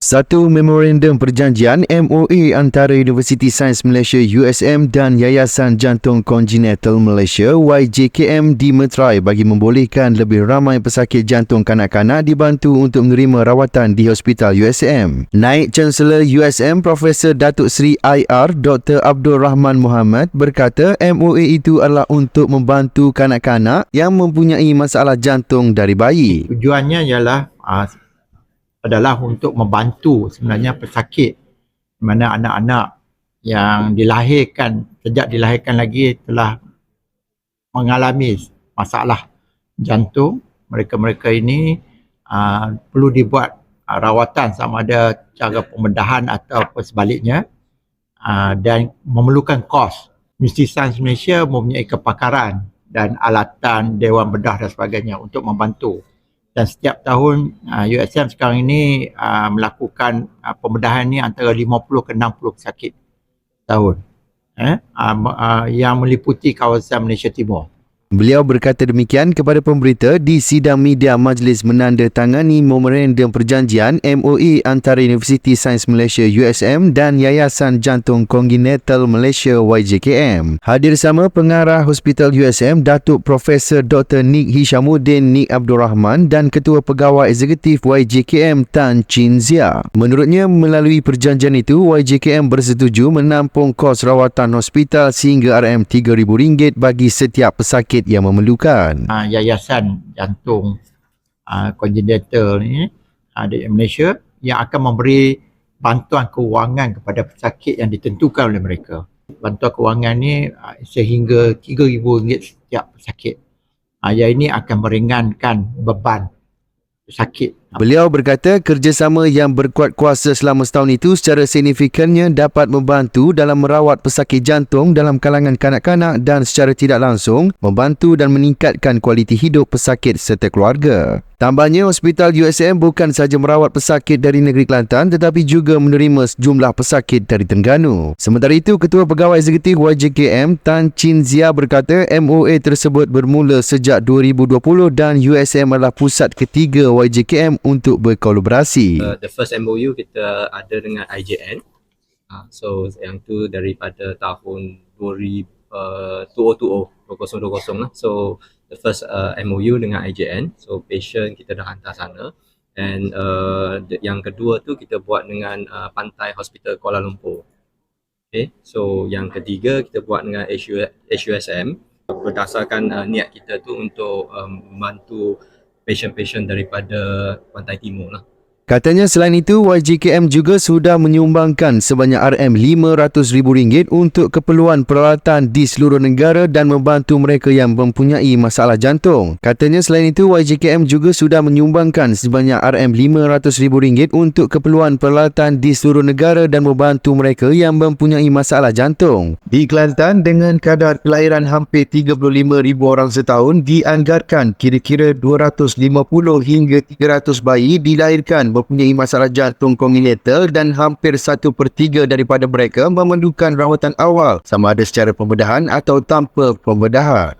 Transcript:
Satu memorandum perjanjian MOA antara Universiti Sains Malaysia USM dan Yayasan Jantung Congenital Malaysia YJKM dimeterai bagi membolehkan lebih ramai pesakit jantung kanak-kanak dibantu untuk menerima rawatan di Hospital USM. Naib Chancellor USM Profesor Datuk Seri IR Dr. Abdul Rahman Muhammad berkata MOA itu adalah untuk membantu kanak-kanak yang mempunyai masalah jantung dari bayi. Tujuannya ialah adalah untuk membantu sebenarnya pesakit di mana anak-anak yang sejak dilahirkan lagi telah mengalami masalah jantung. Mereka-mereka ini perlu dibuat rawatan sama ada cara pembedahan atau sebaliknya dan memerlukan kos. Universiti Sains Malaysia mempunyai kepakaran dan alatan Dewan Bedah dan sebagainya untuk membantu. Dan setiap tahun USM sekarang ini melakukan pembedahan ni antara 50 ke 60 pesakit tahun yang meliputi kawasan Malaysia Timur. Beliau berkata demikian kepada pemberita di sidang media majlis menandatangani memorandum perjanjian MOA antara Universiti Sains Malaysia USM dan Yayasan Jantung Congenital Malaysia YJKM. Hadir sama pengarah Hospital USM Datuk Profesor Dr. Nik Hishamuddin Nik Abdul Rahman dan Ketua Pegawai Eksekutif YJKM Tan Chin Zia. Menurutnya, melalui perjanjian itu YJKM bersetuju menampung kos rawatan hospital sehingga RM3,000 bagi setiap pesakit yang memerlukan. Yayasan Jantung Congenital ni di Malaysia yang akan memberi bantuan kewangan kepada pesakit yang ditentukan oleh mereka. Bantuan kewangan ni sehingga RM3,000 setiap pesakit. Yang ini akan meringankan beban pesakit. Beliau berkata kerjasama yang berkuat kuasa selama setahun itu secara signifikannya dapat membantu dalam merawat pesakit jantung dalam kalangan kanak-kanak dan secara tidak langsung membantu dan meningkatkan kualiti hidup pesakit serta keluarga. Tambahnya, Hospital USM bukan sahaja merawat pesakit dari negeri Kelantan tetapi juga menerima sejumlah pesakit dari Terengganu. Sementara itu, Ketua Pegawai Eksekutif YJKM Tan Chin Zia berkata MOA tersebut bermula sejak 2020 dan USM adalah pusat ketiga YJKM untuk berkolaborasi. The first MOU kita ada dengan IJN. So yang tu daripada tahun 2020 lah. So the first MOU dengan IJN. So patient kita dah hantar sana. And yang kedua tu kita buat dengan Pantai Hospital Kuala Lumpur. Okay. So yang ketiga kita buat dengan HUSM berdasarkan niat kita tu untuk membantu patient-patient daripada Pantai Timur lah. Katanya selain itu, YJKM juga sudah menyumbangkan sebanyak RM500,000 untuk keperluan peralatan di seluruh negara dan membantu mereka yang mempunyai masalah jantung. Katanya selain itu, YJKM juga sudah menyumbangkan sebanyak RM500,000 untuk keperluan peralatan di seluruh negara dan membantu mereka yang mempunyai masalah jantung. Di Kelantan, dengan kadar kelahiran hampir 35,000 orang setahun, dianggarkan kira-kira 250 hingga 300 bayi dilahirkan mempunyai masalah jantung congenital dan hampir 1/3 daripada mereka memerlukan rawatan awal sama ada secara pembedahan atau tanpa pembedahan.